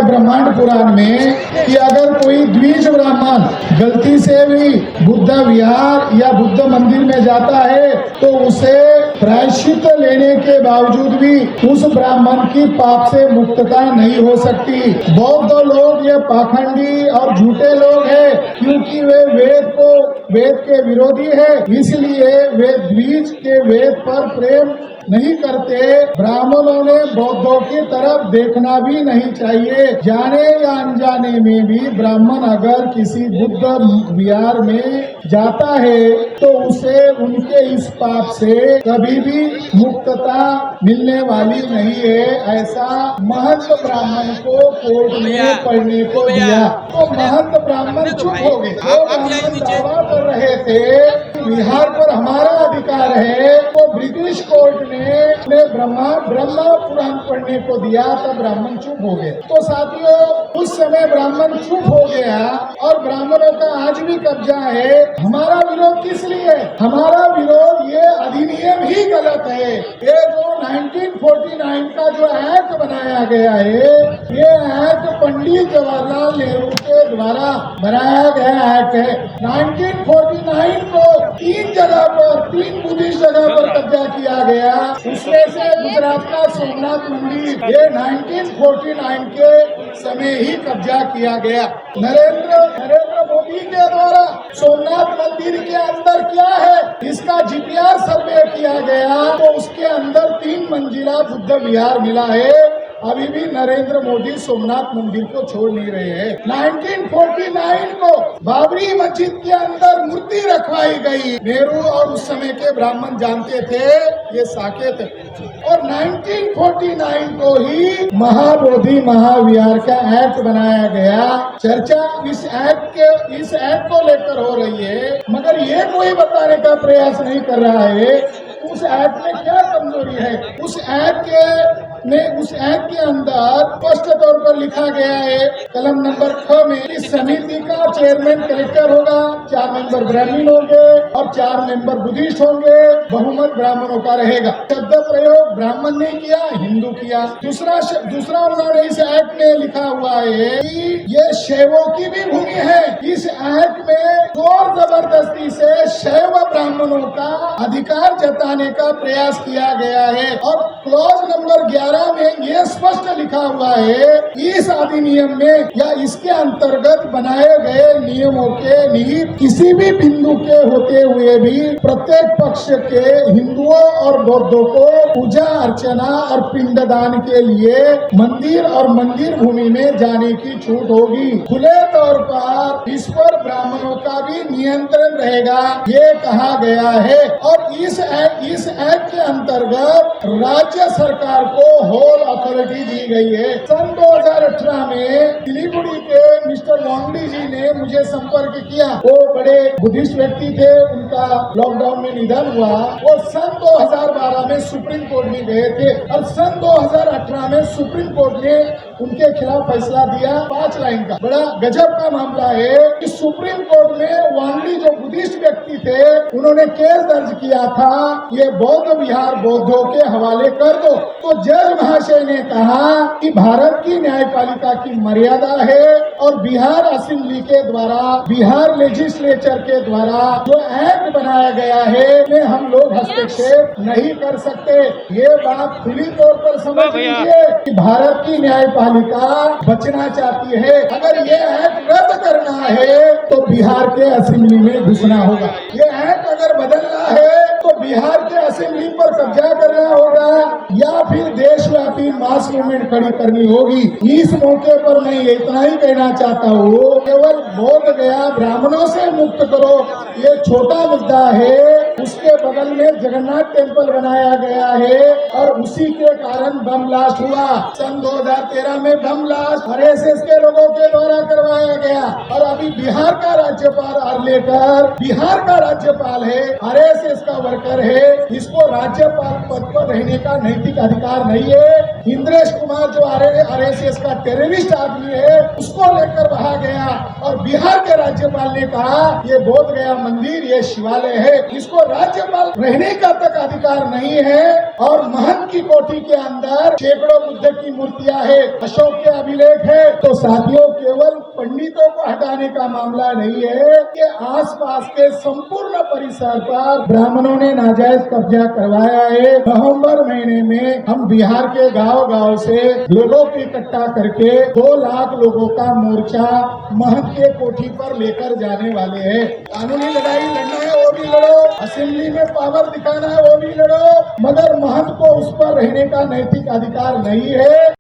ब्रह्मांड पुराण में कि अगर कोई द्विज ब्राह्मण गलती से भी बुद्ध विहार या बुद्ध मंदिर में जाता है तो उसे प्रायश्चित लेने के बावजूद भी उस ब्राह्मण की पाप से मुक्तता नहीं हो सकती। बौद्ध लोग ये पाखंडी और झूठे लोग हैं, क्योंकि वे वेद के विरोधी है, इसलिए वे द्विज के वेद पर प्रेम नहीं करते। ब्राह्मणों ने बौद्धों की तरफ देखना भी नहीं चाहिए। जाने या अनजाने में भी ब्राह्मण अगर किसी बुद्ध विहार में जाता है तो उसे उनके इस पाप से कभी भी मुक्तता मिलने वाली नहीं है। ऐसा महंत ब्राह्मण को कोर्ट में पढ़ने को दिया तो महंत ब्राह्मण चुप हो गए। वो ब्राह्मण दावा कर रहे थे बिहार पर हमारा अधिकार है, तो ब्रिटिश कोर्ट ने ब्रह्मा पुराण पढ़ने को दिया, तब ब्राह्मण चुप हो गए। तो साथियों, उस समय ब्राह्मण चुप हो गया और ब्राह्मणों का आज भी कब्जा है। हमारा विरोध किस लिए? हमारा विरोध ये अधिनियम ही गलत है। ये जो 1949 का जो एक्ट बनाया गया है, ये एक्ट पंडित जवाहरलाल नेहरू के द्वारा बनाया गया एक्ट है। 1949 को तीन बुद्धिस्ट जगह पर कब्जा किया गया, उसमें से गुजरात का सोमनाथ मंदिर ये 1949 के समय ही कब्जा किया गया। नरेंद्र मोदी के द्वारा सोमनाथ मंदिर के अंदर क्या है इसका जीपीआर सर्वे किया गया तो उसके अंदर 3 मंजिला बुद्ध विहार मिला है। अभी भी नरेंद्र मोदी सोमनाथ मंदिर को छोड़ नहीं रहे हैं। 1949 को बाबरी मस्जिद के अंदर मूर्ति रखवाई गई। नेहरू और उस समय के ब्राह्मण जानते थे ये साकेत है। और 1949 को ही महाबोधि महाविहार का एक्ट बनाया गया। चर्चा इस एक्ट को लेकर हो रही है, मगर ये कोई बताने का प्रयास नहीं कर रहा है उस एक्ट में क्या कमजोरी है। उस एक्ट के अंदर स्पष्ट तौर पर लिखा गया है कलम नंबर 6 में इस समिति का चेयरमैन कलेक्टर होगा, 4 मेंबर ब्राह्मण होंगे और 4 मेंबर बुद्धिस्ट होंगे। बहुमत ब्राह्मणों का रहेगा। शब्द प्रयोग ब्राह्मण ने किया, हिंदू किया। दूसरा उन्होंने इस एक्ट में लिखा हुआ है कि ये शैवों की भी भूमि है। इस एक्ट में जोर जबरदस्ती से शैव ब्राह्मणों का अधिकार जताने का प्रयास किया गया है। और क्लॉज नंबर 11 में ये स्पष्ट लिखा हुआ है इस अधिनियम में या इसके अंतर्गत बनाए गए नियमों के निहित किसी भी बिंदु के होते हुए भी प्रत्येक पक्ष के हिंदुओं और बौद्धों को पूजा अर्चना और पिंडदान के लिए मंदिर और मंदिर भूमि में जाने की छूट होगी। खुले तौर पर इस पर ब्राह्मणों का भी नियंत्रण रहेगा, ये कहा गया है। और इस एक्ट के अंतर्गत राज्य सरकार को होल अथॉरिटी दी गई है। सन 2018 में सिलीगुड़ी के मिस्टर वांगडी जी ने मुझे संपर्क किया। वो बड़े बुद्धिस्ट व्यक्ति थे, उनका लॉकडाउन में निधन हुआ। वो सन 2012 में सुप्रीम कोर्ट में गए थे और सन 2018 में सुप्रीम कोर्ट ने उनके खिलाफ फैसला दिया 5 लाइन का। बड़ा गजब का मामला है कि सुप्रीम कोर्ट में वांगडी जो बुद्धिस्ट व्यक्ति थे उन्होंने केस दर्ज किया था ये बौद्ध विहार बौद्धों के हवाले कर दो। तो जज महाशय ने कहा कि भारत की न्यायपालिका की मर्यादा है और बिहार असेंबली के द्वारा बिहार लेजिस्लेचर के द्वारा जो एक्ट बनाया गया है में हम लोग हस्तक्षेप नहीं कर सकते। ये बात खुली तौर पर समझ लीजिए कि भारत की न्यायपालिका बचना चाहती है। अगर ये एक्ट रद्द करना है तो बिहार के असेंबली में घुसना होगा। ये एक्ट अगर बदलना है तो बिहार के असेंबली पर कब्जा करना होगा या फिर देशव्यापी मास मूवमेंट खड़ी करनी होगी। इस मौके पर मैं इतना ही कहना चाहता हूँ, केवल बोध गया ब्राह्मणों से मुक्त करो ये छोटा मुद्दा है। उसके बगल में जगन्नाथ टेम्पल बनाया गया है और उसी के कारण बम ब्लास्ट हुआ। सन 2013 में बम ब्लास्ट आरएसएस के लोगों के द्वारा करवाया गया। और अभी बिहार का राज्यपाल आर्लेकर बिहार का राज्यपाल है, आरएसएस का वर्कर वर्कर है, इसको राज्यपाल पद पर रहने का नैतिक अधिकार नहीं है। इंद्रेश कुमार जो आरएसएस का टेररिस्ट आदमी है, उसको लेकर वहां गया और बिहार के राज्यपाल ने कहा ये बोध गया मंदिर, ये शिवालय है, इसको राज्यपाल रहने का तक अधिकार नहीं है। और महंत की कोठी के अंदर सैकड़ों बुद्ध की मूर्तियां है, अशोक के अभिलेख है। तो साथियों, केवल पंडितों को हटाने का मामला नहीं है कि आसपास के संपूर्ण परिसर पर ब्राह्मणों ने नाजायज कब्जा करवाया है। नवंबर महीने में हम बिहार के गांव-गांव से लोगों को इकट्ठा करके 2 लाख लोगों का मोर्चा महंत के कोठी पर लेकर जाने वाले हैं। कानूनी लड़ाई लड़ना है वो भी लड़ो, असेंबली में पावर दिखाना है वो भी लड़ो, मगर महंत को उस पर रहने का नैतिक अधिकार नहीं है।